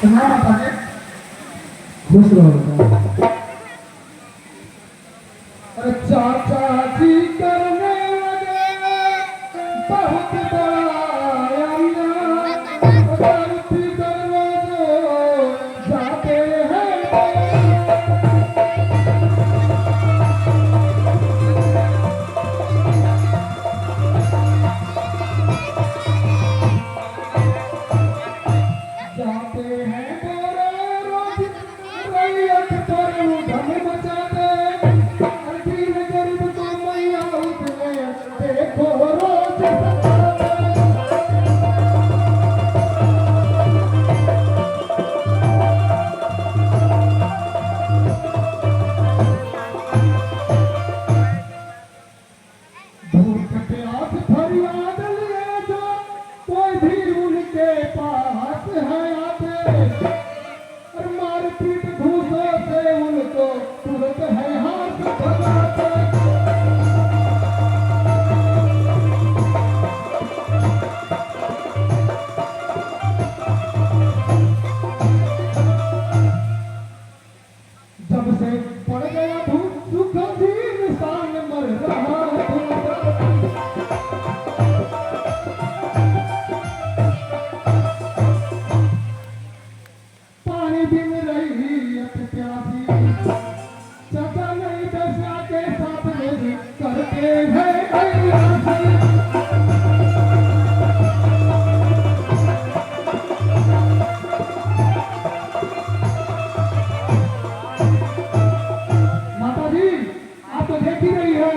हाँ बताइए। खुश रहो। अरे चाचा जी करने लगे बहुत बड़ा अन्याय, धरती दरवाजों जाते हैं। जाते हैं गोरे रोज रैयत पर उधम मचाते, अरबीन गरीब तो मैया उसने देखो रोज सताते। भूख प्यास फरियाद लिए जो कोई भी उनके पास है आते, और मारपीट घूसों से उनको तुरंत है हाथ भगाते। जब से पड़ गया भूख सुख भी इंसान मर रहा है। पानी बिन रही है प्यासी, चाचा नहीं दशा के साथ मेरी करते हैं अयासी। माता जी आप तो देख ही रही है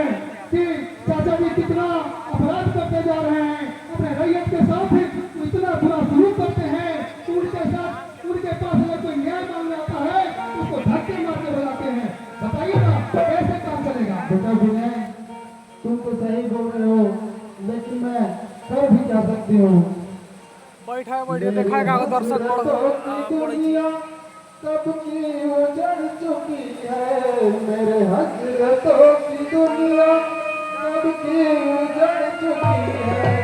कि चाचा जी कितना अपराध करते जा रहे हैं, अपने रैयत के साथ इतना बुरा सलूक करते हैं। उनके साथ उनके पास अगर कोई न्याय मांगने आता है तो उसको धक्के मार के बुलाते हैं। बताइए ना कैसे काम चलेगा। बेटा विनय, तुम तो सही बोल रहे हो, लेकिन मैं कर भी क्या सकती हूँ। बैठा बैठे देखाएगा दर्शक दुनिया कब की उजड़ चुकी है, मेरे हसरतों की दुनिया कब की उजड़ चुकी है।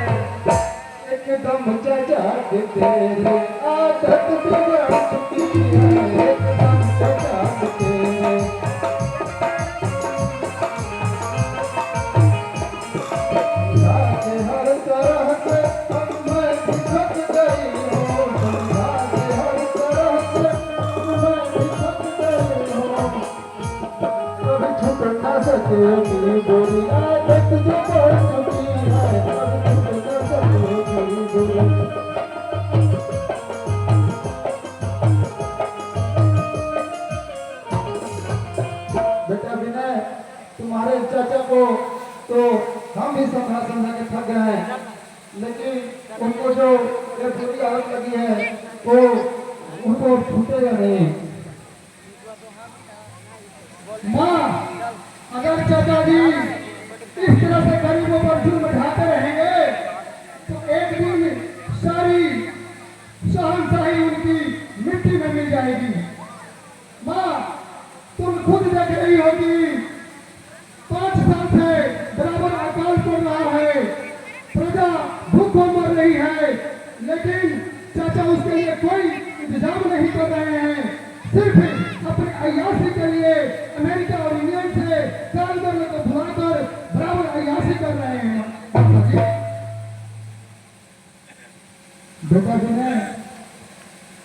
एकदम चचा के तेरे आदत बिगड़ चुकी है, एकदम चचा के तेरे हर तरह से अब मैं सिखक गई हूँ, हर तरह से अब मैं सिखक गई हूँ। कभी छुप न सकेगी बुरी आदत जो बढ़ चुकी है, कभी छुप न सकेगी बुरी। बेटा विनय, तुम्हारे चाचा को तो हम भी समझा समझा के थक गए हैं, लेकिन उनको जो ये बुरी आदत लगी है वो उनको छूटेगा नहीं। माँ अगर चाचा जी इस तरह से गरीबों पर जुल्म ढाते रहेंगे तो एक दिन सारी शहंशाही उनकी मिट्टी में मिल जाएगी। माँ तुम खुद देख रही होगी 5 साल से बराबर अकाल पड़ रहा है, प्रजा भूखों मर रही है, लेकिन चाचा उसके लिए कोई इंतजाम नहीं कर रहे हैं। सिर्फ अपने अय्याशी के लिए अमेरिका और इंग्लैंड से कारीगरों को बुलाकर बराबर अय्याशी कर रहे हैं। बेटा विनय,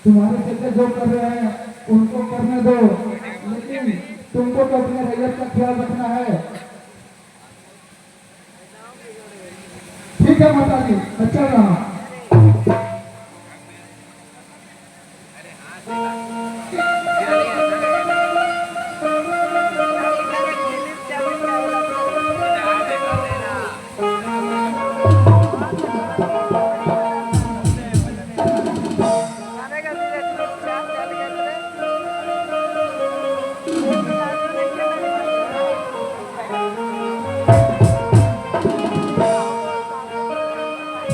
तुम्हारे चाचा जो कर रहे हैं उनको करने दो, लेकिन तुमको तो अपने रैयत का ख्याल रखना है। ठीक है माता जी, अच्छा रहा।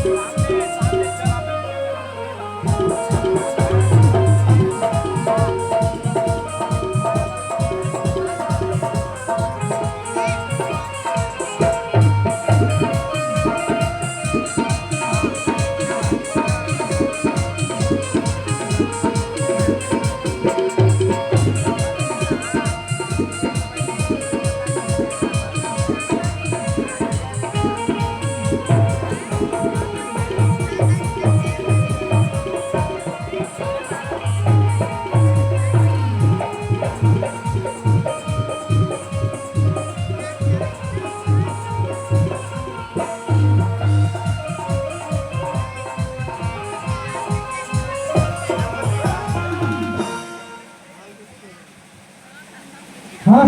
दर्शक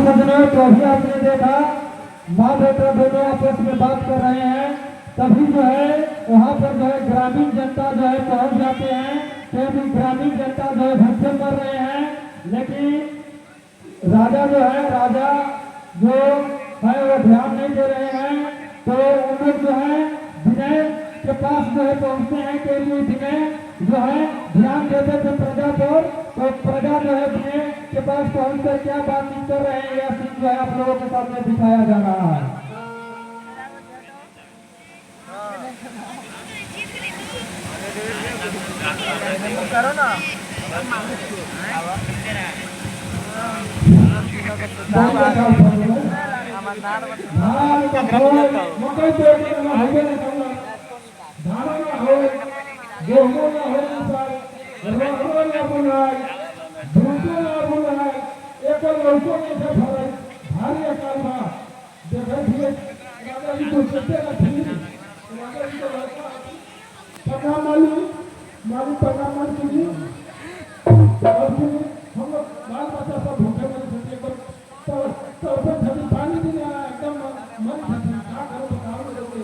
सजनों, तो अभी आपने देखा माँ बेटा दोनों आपस में बात कर रहे हैं। तभी जो है वहाँ पर जो है ग्रामीण जनता जो है पहुँच जाते हैं, क्योंकि ग्रामीण जनता जो है भूखे मर रहे हैं। लेकिन राजा जो है वो ध्यान नहीं दे रहे हैं। तो उन लोग जो है विनय के पास जो है पहुँचते हैं, क्योंकि विनय जो है ध्यान देते थे प्रजा पर। तो प्रजा जो है विनय के पास पहुँच कर क्या बातचीत कर रहे हैं, यह सीन जो है आप लोगों के सामने दिखाया जा रहा है। करो ना मकई गेहूं ना हो रहो ना बुनाई धूपो ना बुनाई एक लौको नहीं से भराई भारी अकाल बा देखे थे राजा जी को सत्य का ठीक राजा जी को लड़का पता मालूम पता मालूम जी हम लोग बाल बच्चा सब भूखे मर सकते तो पानी भी नहीं आया, एकदम मन क्या करो बताओ लोगे।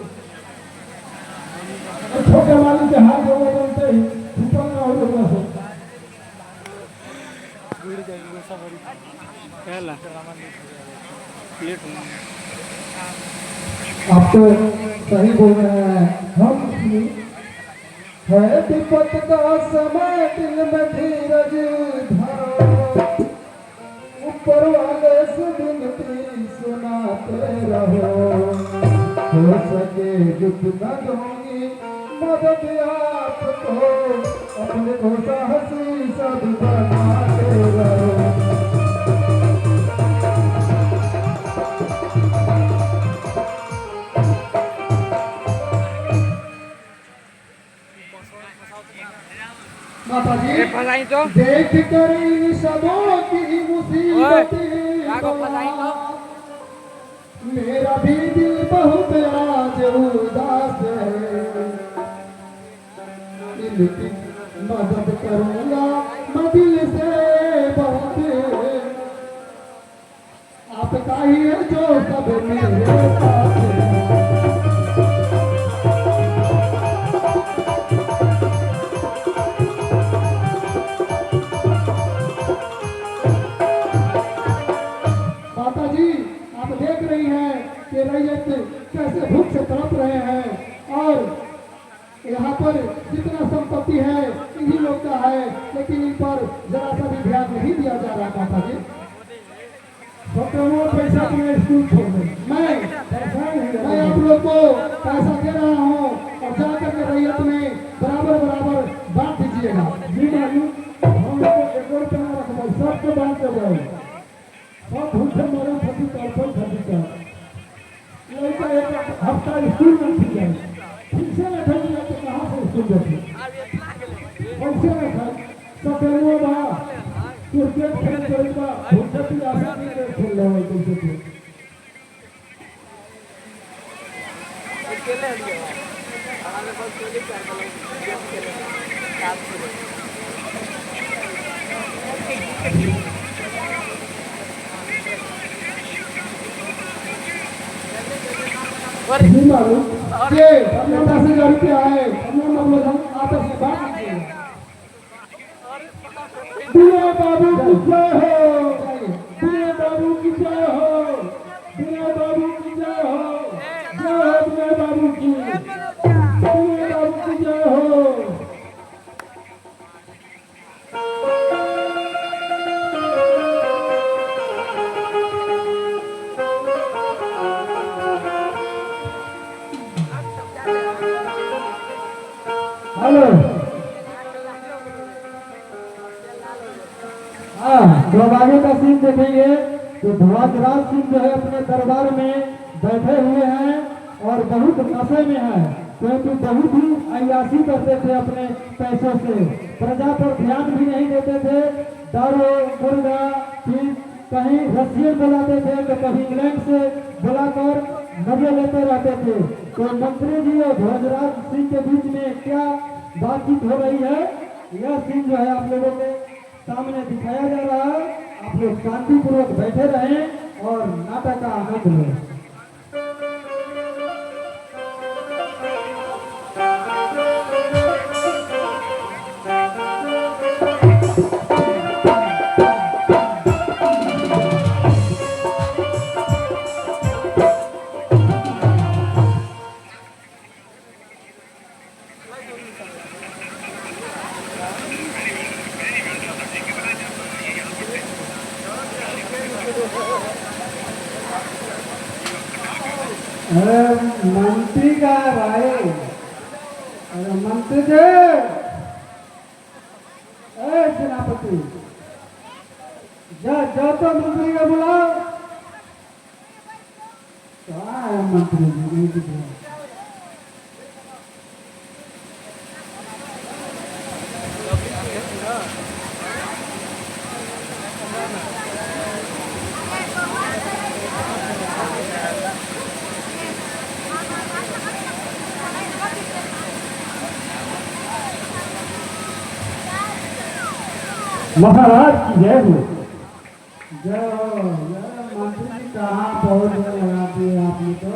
छोटे वाली के हाथ हो गए बोलते ही ऊपर ना हो गया सो आप तो सही बोल रहे हैं। हम है विपत का समय दिल में धीरज धरो, ऊपर वाले से विनती सुनाते रहो, हो सके जुट न दूंगी मदद आपको, अपने को साहसी सब बनाते रहो। माता जी देख कर इन सबों की मुसीबतें, मेरा भी दिल बहुत आज उदास है, इनकी मदद करूंगा मैं दिल से बहुत, आपका ही है जो सब मेरे पास है। कि रैयत कैसे भूख से तड़प रहे हैं और यहाँ पर जितना संपत्ति है इन्हीं लोग का है, लेकिन इन पर जरा सा भी ध्यान नहीं दिया जा रहा। माता जी वो पैसा तुम्हें स्कूल छोड़ दे, मैं आप लोग को पैसा दे रहा हूँ और जाकर के रैयत में बराबर बांट दीजिएगा। जी मालूम हम एक और रुपया रखो सबको बांट दे, सब भूखे मरे फटी तड़पन फटी कर लड़का एक हफ्ता स्कूल में ठीक है, ठीक से नहीं खेल तो कहाँ से स्कूल जाते कैसे नहीं खेल सफेद बा क्रिकेट खेल करेगा भूखे की आशा नहीं खेल रहा है कैसे नहीं मालूम ये हमने 10,000 रुपया है, हमने हम आपस में बात कीजिए। दुनिया बाबू की जय हो, दुनिया बाबू की जय हो, दुनिया बाबू की जय हो, जय हो दुनिया बाबू की, दुनिया बाबू की जय हो। हेलो हाँ, जब आगे का सीन देखेंगे तो ध्वजराज सिंह जो है अपने दरबार में बैठे हुए हैं और बहुत नशे में है, क्योंकि बहुत ही अय्याशी करते थे अपने पैसों से, प्रजा पर ध्यान भी नहीं देते थे। दारू मुर्गा फिर कहीं रशियन बुलाते थे तो कहीं इंग्लैंड से बुलाकर मजे लेते रहते थे। तो मंत्री जी और ध्वजराज सिंह के बीच में क्या बातचीत हो रही है, यह सीन जो है आप लोगों के सामने दिखाया जा रहा है। आप लोग शांतिपूर्वक बैठे रहें और नाटक का आनंद लो। अरे मंत्री का भाई, अरे मंत्री जी, सेनापति, जा तो मंत्री का बुलाओ। कहाँ है मंत्री जी? नहीं दिख रहा। महाराज की जय हो। जय हो। मंत्री जी कहाँ बहुत देर लगा दिए आपने तो।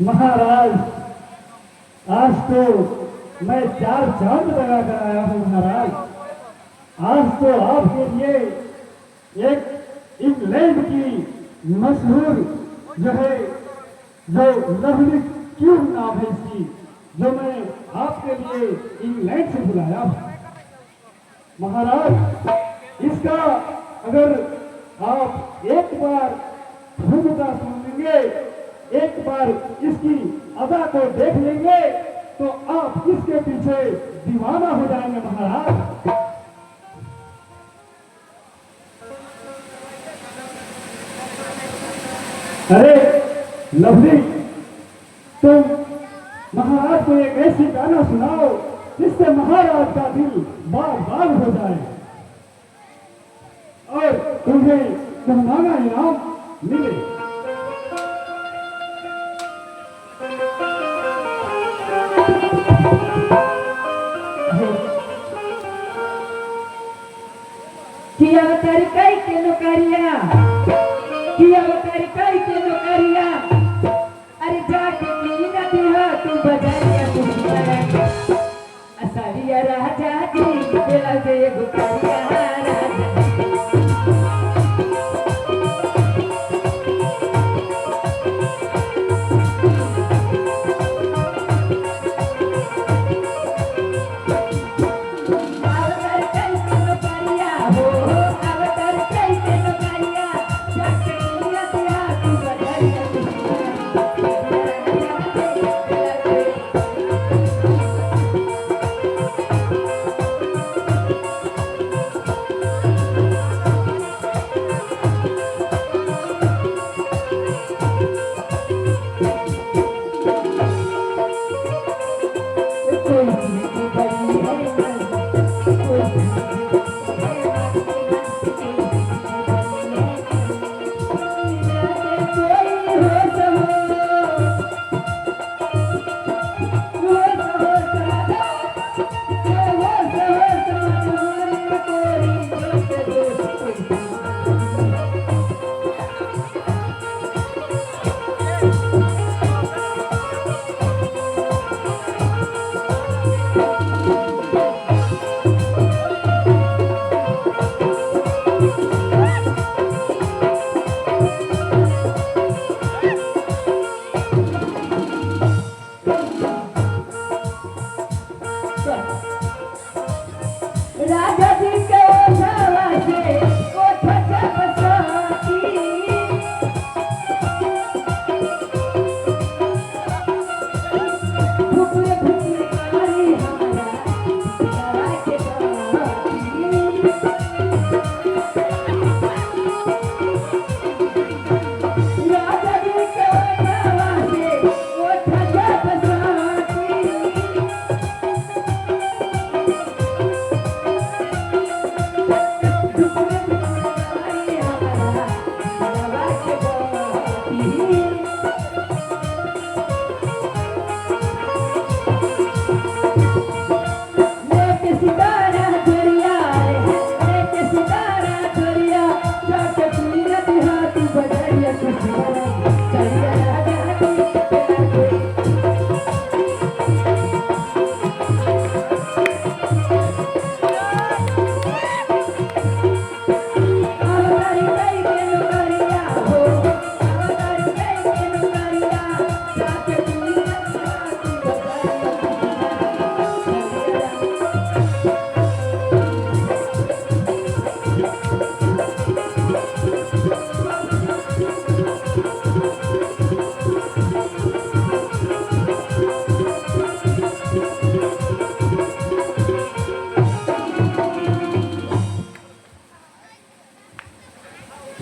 महाराज आज तो मैं 4 चांद लगा कर आया हूँ महाराज। आज तो आपके लिए एक इंग्लैंड की मशहूर जो है जो लवली क्यों नाम है इसकी, जो मैं आपके लिए इंग्लैंड से बुलाया हूँ महाराज। इसका अगर आप एक बार भूमिका सुन लेंगे, एक बार इसकी अदा को देख लेंगे तो आप इसके पीछे दीवाना हो जाएंगे महाराज। अरे लवली, तुम महाराज को एक ऐसी गाना सुनाओ जिससे महाराज का दिल बाग बाग हो जाए और तुम्हें मनमाना इनाम मिले। किया कर कई के नौकरिया, किया कर कई के नौकरिया, अरे जाके की न दिया तू बजारिया कुछ बना असारिया राजा जी दिला दे गुकारिया राजा। सितारा धरिया, जाके पीरत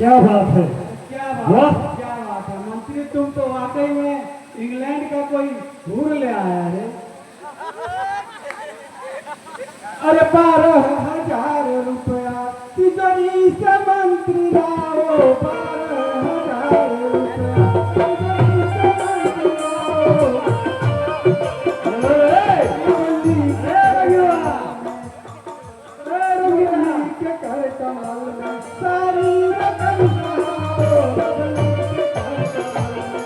क्या बात है, क्या वाह। क्या बात है मंत्री, तुम तो वाकई में इंग्लैंड का कोई हूर ले आया है। अरे 12,000 रुपया तिजोरी से मंत्री लाओ, 12,000 रुपया तिजोरी से मंत्री लाओ। दिल्ली के रघुआ, दिल्ली के कर कमाल में सारी रकम लाओ, दिल्ली के कर कमाल में।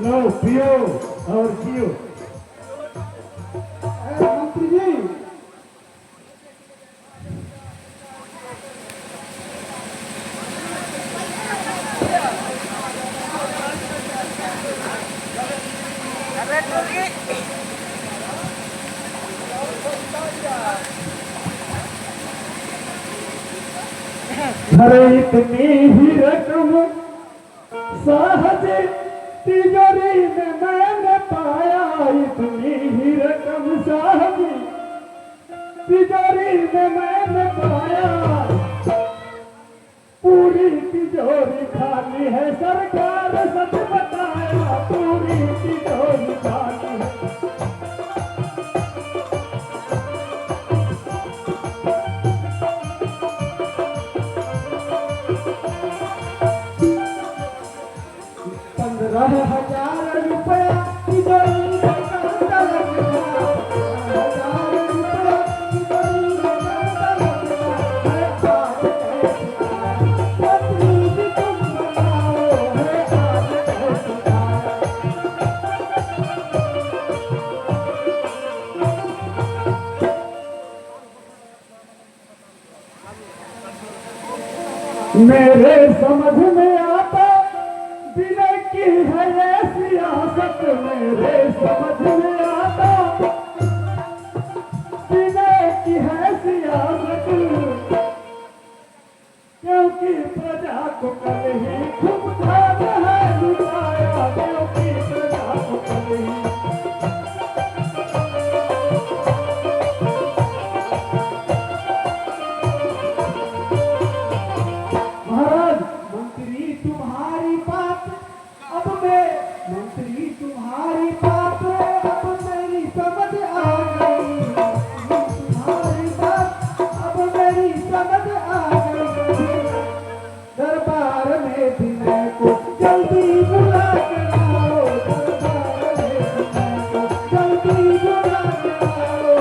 लो पियो और जियो। मंत्री जी, अरे इतनी ही रकम सहज तिजोरी में मैंने पाया, इतनी ही रकम सहज तिजोरी में मैंने पाया। पूरी तिजोरी खाली है सरकार सच बताया, पूरी तिजोरी खाली है। ₹15,000 तिजोरी में करता लगना, ₹15,000 तिजोरी में करता लगना। है आज कैसे आया, मंत्री जी तुम बताओ, है आज कैसे आया। मेरे समझ में आता विनय की है ये सियासत, मेरे समझ में आता विनय की है सियासत। क्योंकि प्रजा को कल ही खूब धान है लुटाया, क्योंकि प्रजा को कल ही। महाराज, मंत्री तुम्हारी बात अब मैं, मंत्री तुम्हारी बात अब मेरी समझ आ गई, तुम्हारी बात अब मेरी समझ आ गई। दरबार में विनय को जल्दी बुला के लाओ, दरबार में विनय को जल्दी बुला के लाओ।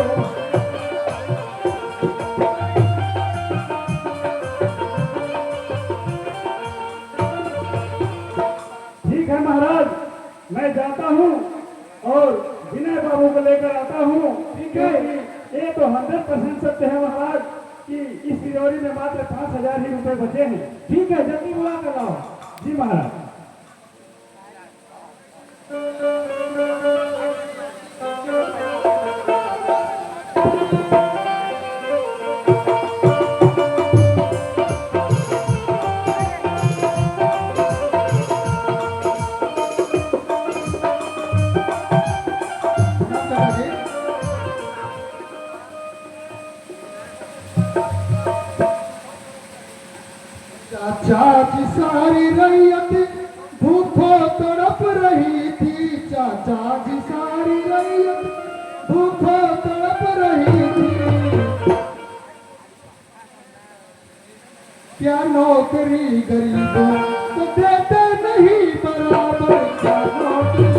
ठीक है महाराज, मैं जाता हूँ और विनय बाबू को लेकर आता हूँ। ठीक है, ये तो 100% सत्य है महाराज कि इस तिजोरी में मात्र 5,000 ही रुपए बचे हैं। ठीक है, जल्दी बुला के लाओ। जी महाराज। चाचा की सारी रैयत भूखों तड़प रही थी, चाचा की सारी रैयत भूखों तड़प रही थी। क्या नौकरी गरीबों को देते नहीं बराबर, क्या नौकरी।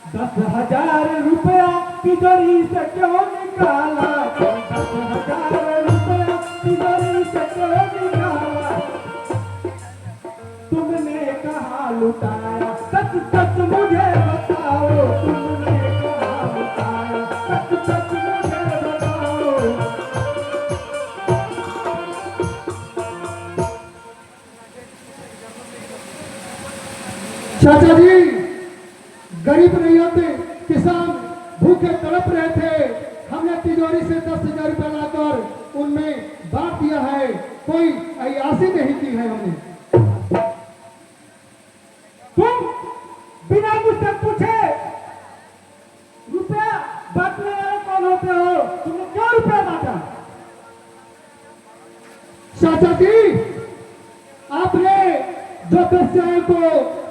10,000 रुपया तिजोरी से क्यों निकाला, 10,000 रुपया तिजोरी से क्यों निकाला। तुमने कहाँ लुटाया, सच सच मुझे बताओ, तुमने कहाँ लुटाया, सच सच मुझे बताओ। चाचा जी, गरीब नहीं होते, किसान भूखे तड़प रहे थे, हमने तिजोरी से 10,000 रुपया लाकर उनमें बांट दिया है, कोई अय्यासी नहीं की है हमने। तुम बिना मुझसे पूछे रुपया बांटने वाले कौन होते हो? तुमने क्यों रुपया बांटा? चाचा जी, आपने जो व्यवसाय को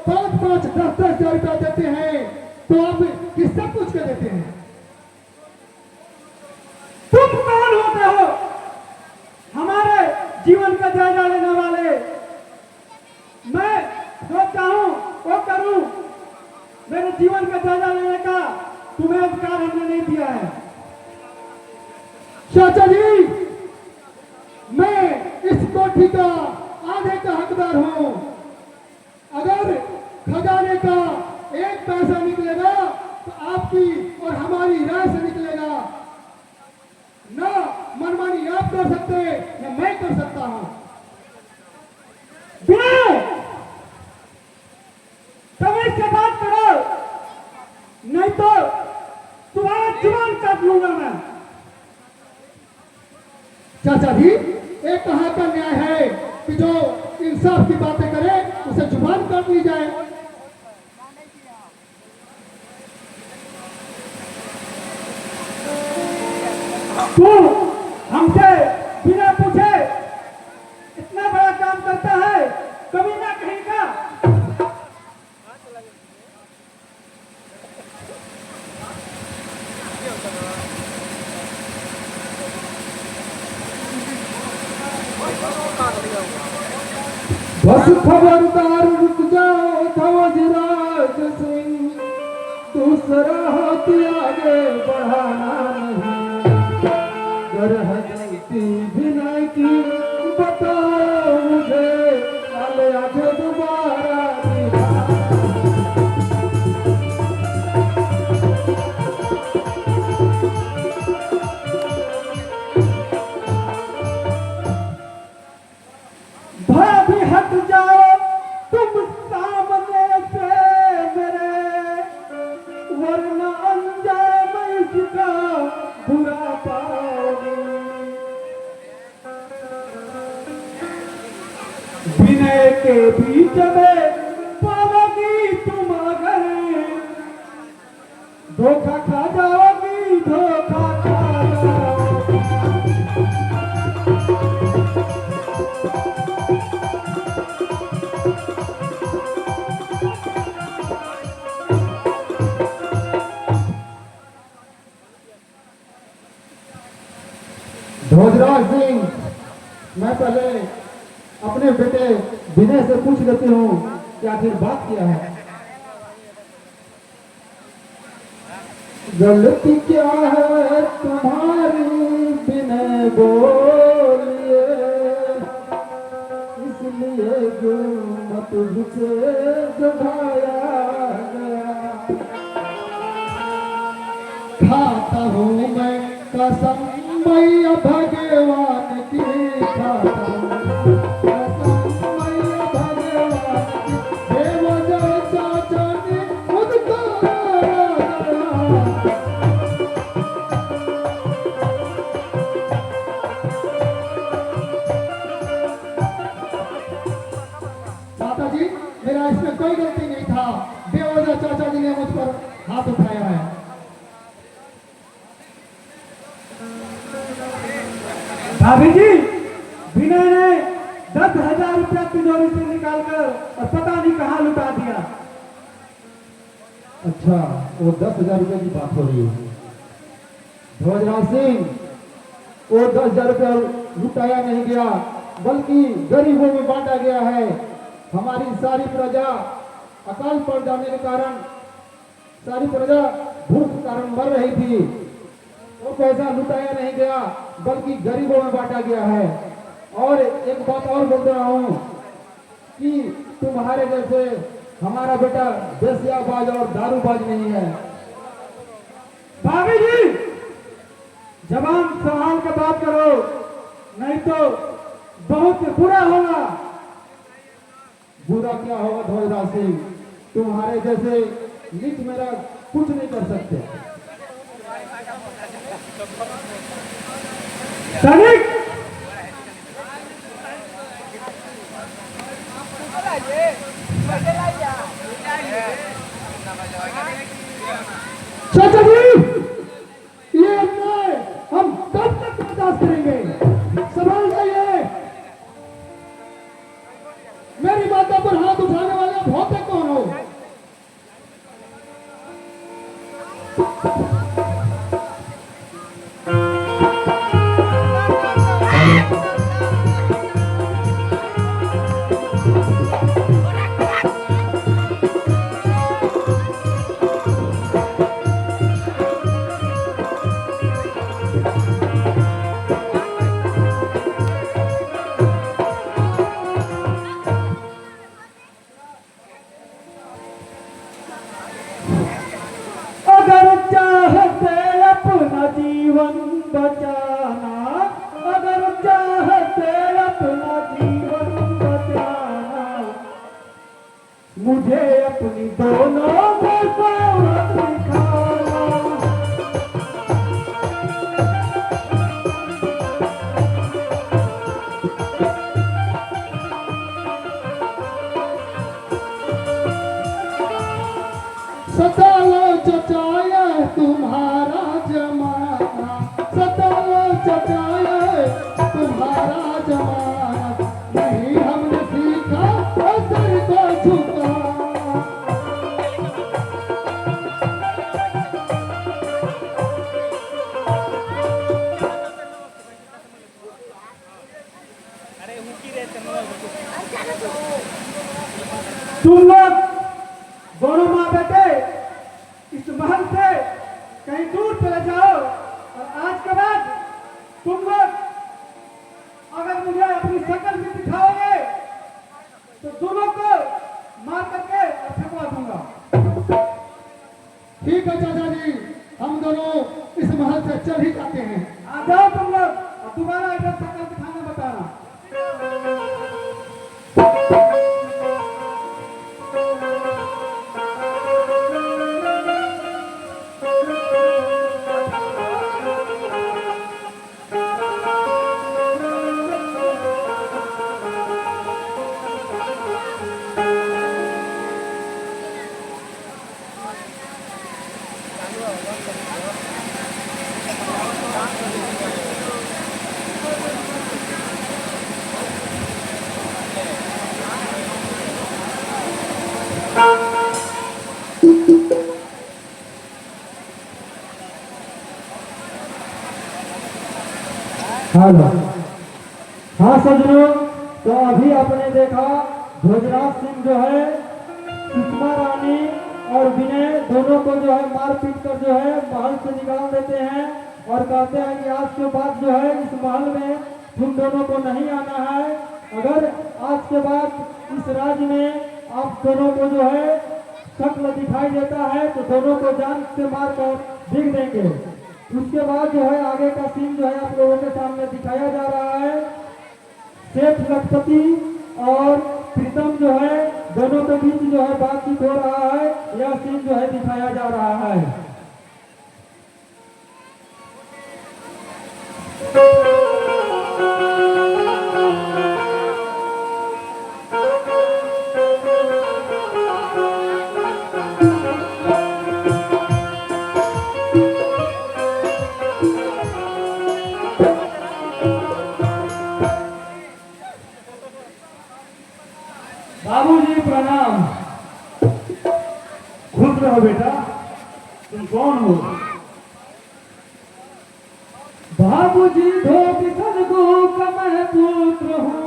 5-5, 10-10 हजार रुपया देते हैं, तो आप किससे पूछ के देते हैं? तुम कौन होते हो हमारे जीवन का जायजा लेने वाले? मैं जो चाहूं वो करूं, मेरे जीवन का जायजा लेने का तुम्हें अधिकार हमने नहीं दिया है। चाचा जी, मैं इस कोठी का आधे का हकदार हूं। अगर खजाने का 1 पैसा निकलेगा तो आपकी और हमारी राय से निकलेगा। ना मनमानी आप कर सकते या मैं कर सकता हूं। तभी से बात करो, नहीं तो तुम्हारा जुबान काट लूंगा मैं। चाचा जी, एक कहा का न्याय है कि जो इंसाफ की बातें करे उसे जुबान काट ली जाए। तू हमसे बिना पूछे इतना बड़ा काम करता है, कभी ना कहीं का। बस खबरदार रुक जाओ ध्वजराज सिंह, दूसरा हाथ आगे बढ़ाना नहीं। गरह गलती विनय की बताओ मुझे, काले आगे दोबारा भाभी हट जाओ तुम सामने से मेरे, वरना अंजाम इसका बुरा पाओगे। विनय के बीच में पाओगी तुम अगर, धोखा खा जाओगी, धोखा खा जाओगी। ध्वजराज सिंह, मैं पहले अपने बेटे विनय से पूछ लेती हूँ कि आखिर बात क्या है। गलती क्या है तुम्हारी विनय बोलिए, इसलिए जो मत तुझसे जगाया गया। खाता हूँ मैं कसम मैया भगवान की, खाता हूँ कसम मैया भगवान की, बेवजह चाचा ने मुझको मारा। चाचा जी, मेरा इसमें कोई गलती नहीं था, बेवजह चाचा जी ने मुझ पर हाथ उठाया है। भाभी जी, विनय ने 10,000 रुपया तिजोरी से निकालकर और पता नहीं कहाँ लुटा दिया। अच्छा, वो 10,000 रुपये की बात हो रही है। ध्वजराज सिंह, वो 10,000 रुपया लुटाया नहीं गया, बल्कि गरीबों में बांटा गया है। हमारी सारी प्रजा अकाल पड़ जाने के कारण, सारी प्रजा भूख के कारण मर रही थी। वो पैसा लुटाया नहीं गया, बल्कि गरीबों में बांटा गया है। और एक बात और बोल रहा हूँ कि तुम्हारे जैसे हमारा बेटा बेसियाबाज और दारूबाज नहीं है। भाभी जी, जबान संभाल के बात करो, नहीं तो बहुत बुरा होगा। बुरा क्या होगा ध्वजराज सिंह, तुम्हारे जैसे नीच मेरा कुछ नहीं कर सकते। सैनिक, चाचा जी, ये अन्याय हम कब तक बर्दाश्त करेंगे? संभाल जाइए। मेरी माता पर हाथ उठाने वाले आप होते कौन हो? अगर चाहते अपना जीवन बचाना, अगर चाहते अपना जीवन बचाना, मुझे अपनी दोनों बरसात दिखाना। सदा लो चचाया तुम्हारा जमाना, सदा लो चचाया तुम्हारा जमाना, नहीं हमने सीखा असर को झुकाना। तुम लोग दोनों माँ बेटे इस महल से कहीं दूर चले जाओ, और आज के बाद तुम लोग अगर मुझे अपनी शक्ल भी दिखाओगे तो दोनों को मार करके और फेंकवा दूंगा। ठीक है चाचा जी, हम दोनों इस महल से चल ही जाते हैं। आ जाओ तुम लोग, और दोबारा इधर शक्ल दिखाना बताना। हेलो, हाँ सज्जनों, तो अभी आपने देखा ध्वजराज सिंह जो है सुषमा रानी और विनय दोनों को जो है मार पीट कर जो है महल से निकाल देते हैं और कहते हैं कि आज के बाद जो है इस महल में तुम दोनों को नहीं आना है। अगर आज के बाद इस राज्य में आप दोनों को जो है शक्ल दिखाई देता है तो दोनों को जान से मार कर भीग देंगे। उसके बाद जो है आगे का सीन जो है आप लोगों के सामने दिखाया जा रहा है। सेठ लखपति और प्रीतम जो है दोनों के बीच जो है बातचीत हो रहा है, यह सीन जो है दिखाया जा रहा है। बाबूजी प्रणाम। खुश रहो बेटा। तुम कौन हो? बाबूजी धोबी सदगु का मैं पुत्र हूँ,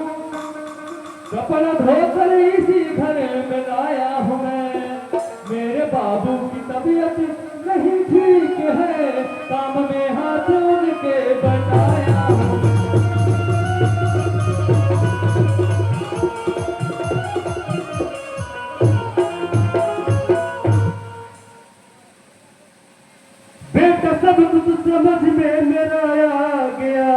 कपड़ा धोकर इसी घर में लाया हूँ मैं। मेरे बाबू की तबीयत नहीं ठीक है, काम में हाथ उनके बटाया हूँ। बेटा सब कुछ समझ में मेरा आ गया,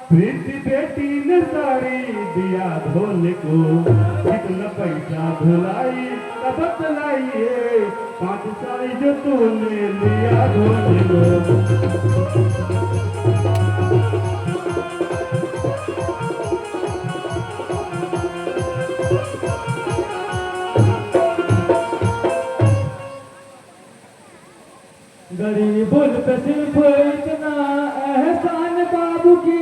प्रीति बेटी ने साड़ी दिया धोने को, कितना पैसा धुलाई तब बतलाइए, 5 साड़ी जो तूने लिया धोने को। गरीबुल पे सिर्फ इतना एहसान बाबू की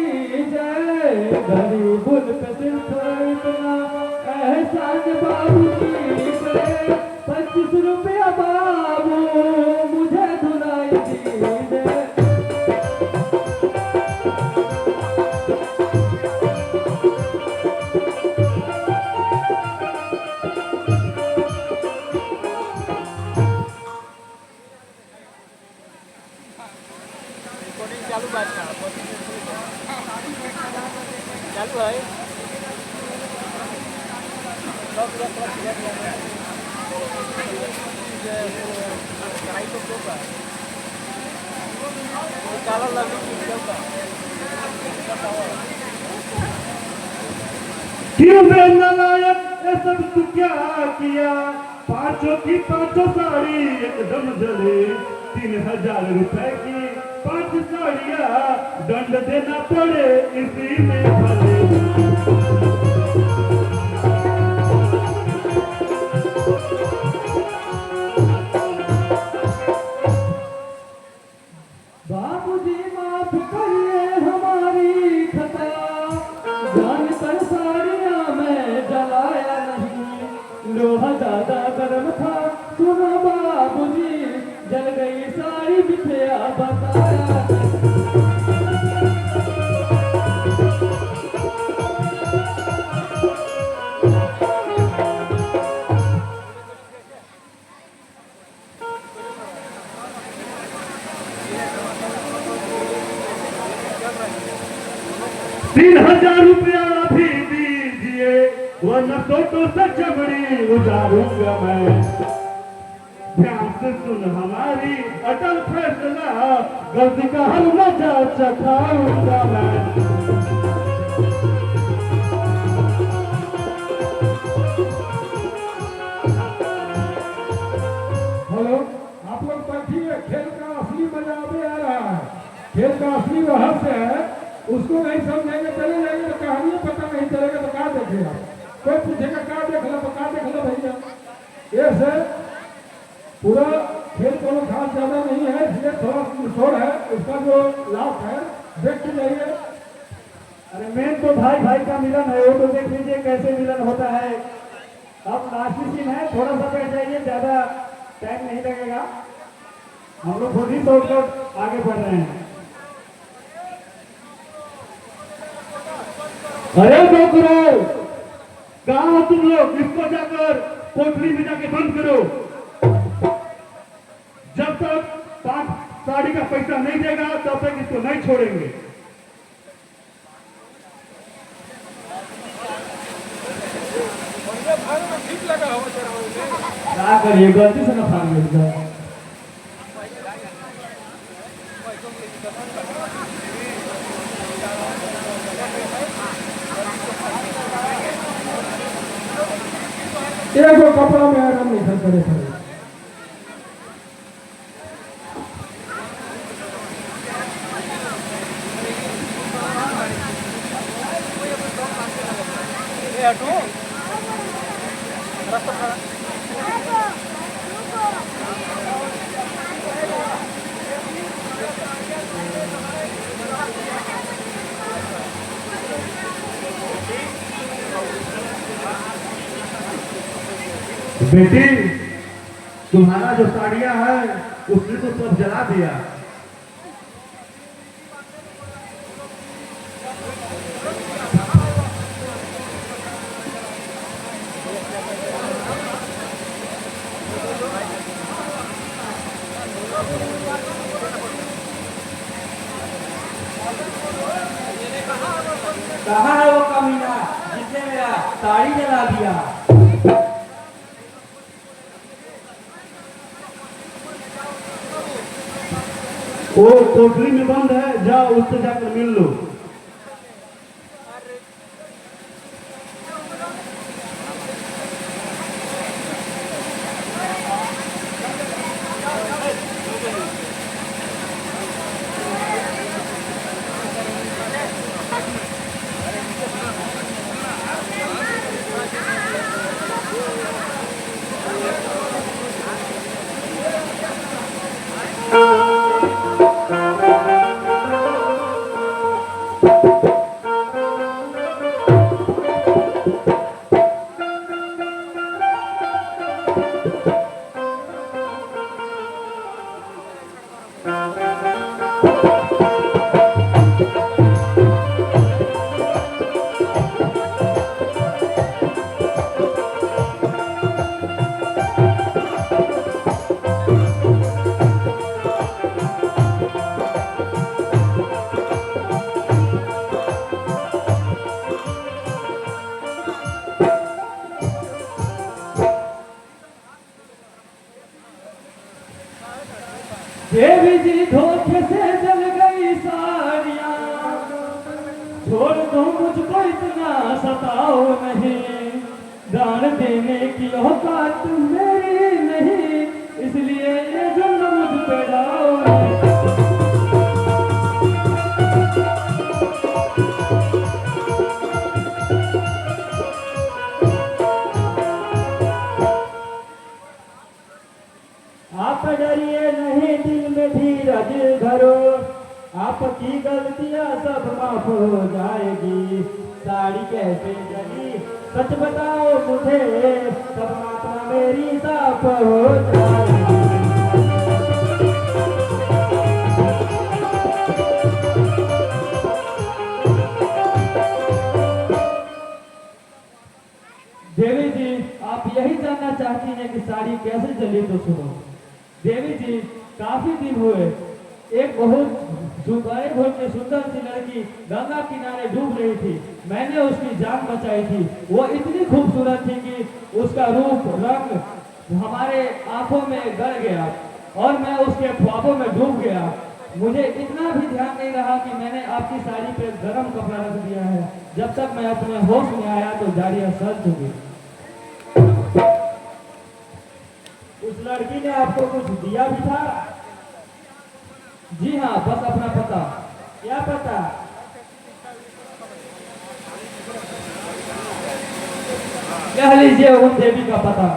जय, गरीबुल पे सिर्फ इतना एहसान बाबू की जय, 25 रुपया बाबू मुझे धुलाई दीजिए। रिकॉर्डिंग चालू बात ना चालू है कढ़ाई तो होगा काला लगी होगा क्यों बे नालायक ये सब तू क्या किया, पांचों की पांचों साड़ी एकदम जले, 3000 रुपए की 5 साड़ियाँ, दंड देना पड़े इसी में भले। बाबूजी माफ करिए हमारी खता, जानकर साड़ियाँ में जलाया नहीं, लोहा ज्यादा गर्म था सुनो बाबूजी, जल गई साड़ी बिछया बताया। तीन 3000 रुपया अभी दीजिए, वरना तो से चमड़ी उजारूंगा मैं। ध्यान से सुन हमारी अटल फैसला, गलती का हर मजा चखाऊंगा मैं। हेलो, आप लोग बैठिए, खेल का असली मजा अभी आ रहा है। खेल का असली रहस्य है, उसको नहीं समझेंगे चले जाएंगे तो कहानी पता नहीं चलेगा तो क्या देखेगा। कोई पूछेगा क्या देख लो तो क्या देख लो भैया। ये से पूरा खेल को खास ज्यादा नहीं है, इसलिए थोड़ा शोर है, उसका जो लाभ है देख के जाइए। अरे मेन तो भाई भाई का मिलन है, वो तो देख लीजिए कैसे मिलन होता है। अब लास्टी सीन है, थोड़ा सा बैठ जाइए, ज्यादा टाइम नहीं लगेगा, हम लोग खुद ही शॉर्टकट आगे बढ़ रहे हैं। अरे नौकरों, कहाँ हो तुम लोग? इसको जाकर कोठरी में जाके बंद करो। जब तक 5 साड़ी का पैसा नहीं देगा तब तक इसको नहीं छोड़ेंगे। ठीक लगा हो क्या करिए, गलती से ना फाड़ गया। एगो कपड़ा में आराम नहीं करे पड़े। हटो रास्ता खड़ा बेटी, तुम्हारा जो साड़ियाँ है उसने तो सब जला दिया। कहाँ है वो कमीना जिसने मेरा साड़ी जला दिया? वो कोठरी में बंद है, जाओ उससे जाकर मिल लो। देवी जी धोखे से जल गई साड़ियाँ, छोड़ दो मुझको इतना सताओ नहीं, दान देने की औकात मेरी नहीं, इसलिए ये जन्म मुझ पे डालो नहीं। आप डरिए नहीं, दिल में धीरज धरो, आपकी गलतियां सब माफ हो जाएगी। साड़ी कैसे जली सच बताओ मुझे, परमात्मा मेरी साफ हो जाएगी। देवी जी आप यही जानना चाहती हैं कि साड़ी कैसे जली, तो सुनो। देवी जी काफी दिन हुए एक बहुत के सुंदर सी लड़की गंगा किनारे डूब रही थी। मैंने उसकी जान बचाई थी। वो इतनी खूबसूरत थी कि उसका रूप रंग हमारे आंखों में गड़ गया और मैं उसके ख्वाबों में डूब गया। मुझे इतना भी ध्यान नहीं रहा कि मैंने आपकी साड़ी पे गर्म कपड़ा रख दिया है। जब तक मैं अपने होश में आया तो जाड़ियां सर चुकी। उस लड़की ने आपको कुछ दिया भी था? जी हाँ, बस अपना पता। क्या पता? कह लीजिए उन देवी का पता।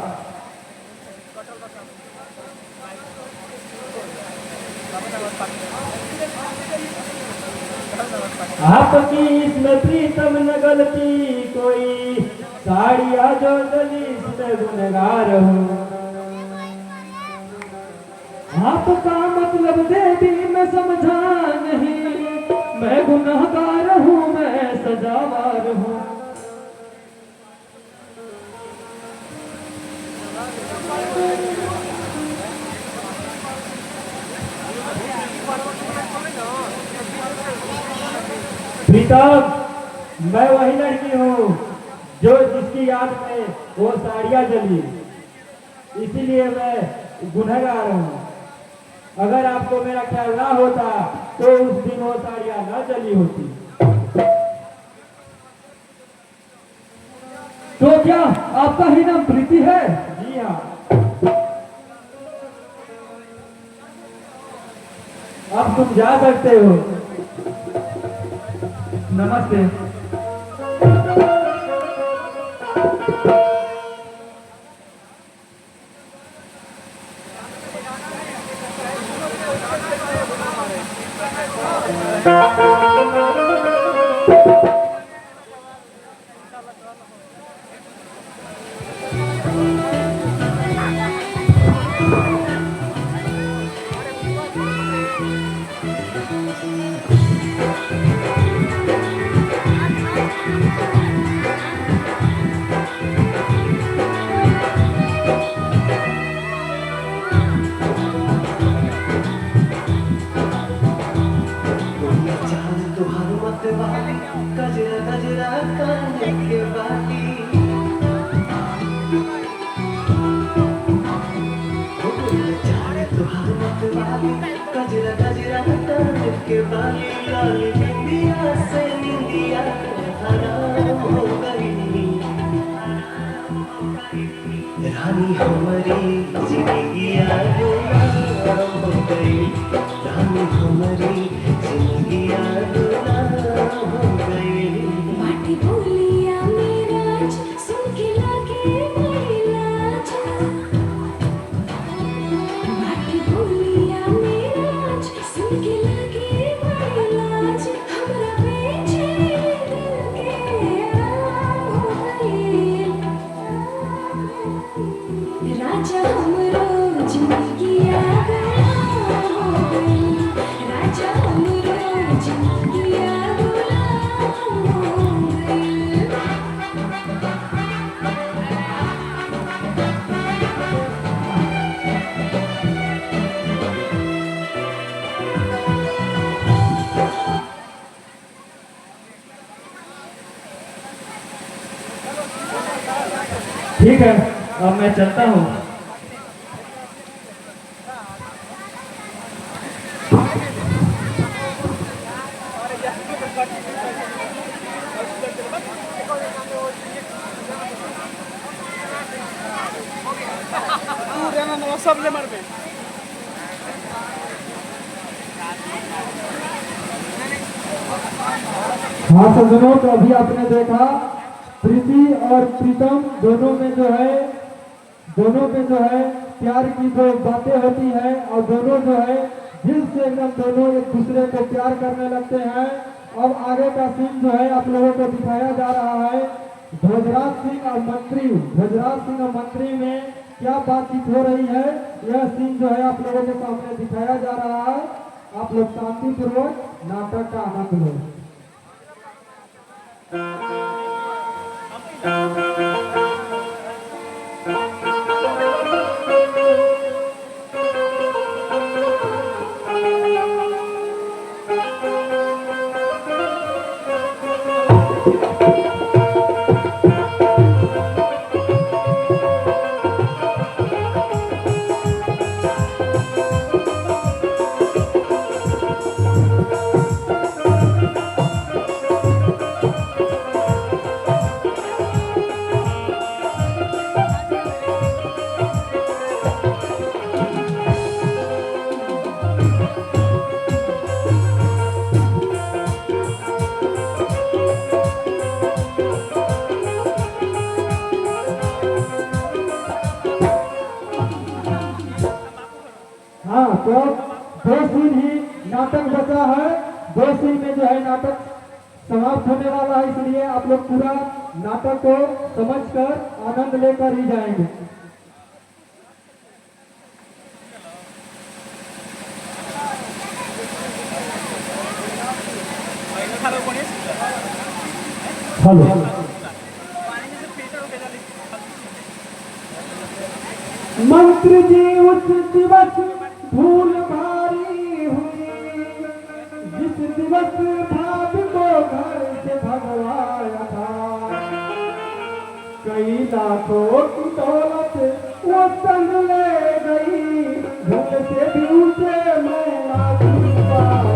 आपकी इसमें प्रीतम न गलती कोई, साड़ियाँ जो जली इसमें गुनहगार हूँ। आपका मतलब देवी मैं समझा नहीं, मैं गुनहगार हूँ, मैं सजावार हूँ। प्रीतम, मैं वही लड़की हूँ जो जिसकी याद में वो साड़ियाँ जली, इसीलिए मैं गुनहगार हूँ। अगर आपको मेरा ख्याल ना होता तो उस दिन वो साड़ियाँ ना जली होती। तो क्या आपका ही नाम प्रीति है? जी हाँ। अब तुम जा सकते हो। नमस्ते। गजरा गजरा काने के बाली, तुहार मत वाली, गजरा गजरा काने के बाली, लाल बिंदिया से निंदिया हराम हो गई। रानी हमारी जिंदगी गुलाम हो गई, रानी हमारी जिंदगी गुलाम हो गई। माटी बोलिया मेरा सुन के लागे बड़ी लाज, माटी बोलिया मेरा सुन के लागे बड़ी लाज, हमरा पीछे दिल के आराम हो गई। राजा हमरो जिंदगी ठीक है, अब मैं चलता हूँ। सबले मारबे हाँ सज्जनों, तो अभी आपने देखा प्रीति और प्रीतम दोनों में जो है प्यार की जो बातें होती हैं और दोनों जो है दिल से एकदम दोनों एक दूसरे को प्यार करने लगते हैं। अब आगे का सीन जो है आप लोगों को दिखाया जा रहा है। ध्वजराज सिंह और मंत्री में क्या बातचीत हो रही है, यह सीन जो है आप लोगों के सामने दिखाया जा रहा है। आप लोग शांतिपूर्वक नाटक का आनंद लो। हाँ, तो दो सीन ही नाटक बचा है। दो सीन में जो है नाटक समाप्त होने वाला है, इसलिए आप लोग पूरा नाटक को समझकर आनंद लेकर ही जाएंगे। हेलो, मंत्री जी उस दिवस धूल भारी हुई, जिस दिवस भाभी को घर से भगवाया था। कई लाखों की दौलत वो संग ले गई, धूल से भी ऊंचे मैं नाची पाया।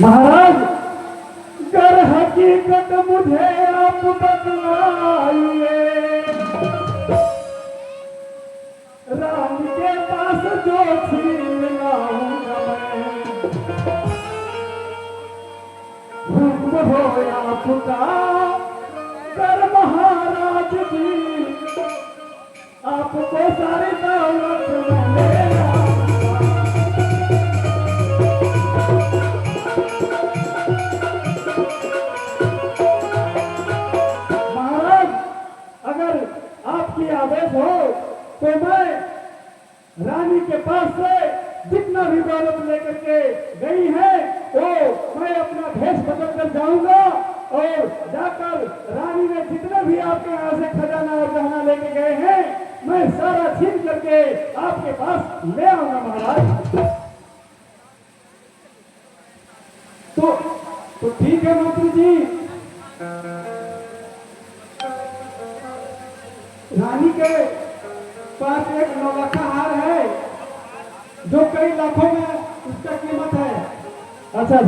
महाराज, कर हकीकत मुझे आप बतलाइए, राम के पास जो छीन लाऊंगा मैं, हुक्म हो आपका कर महाराज जी, आपको सारी दौलत मैं ले आऊंगा। आपकी आदेश हो तो मैं रानी के पास से जितना भी दौलत लेकर के गई है वो मैं अपना भेष बदल कर जाऊंगा और जाकर रानी ने जितने भी आपके यहाँ से खजाना और गहना लेके गए हैं मैं सारा छीन करके आपके पास ले आऊंगा महाराज। तो ठीक है मंत्री जी, रानी के पास एक नौलखा हार है जो कई लाखों में उसका कीमत है। अच्छा,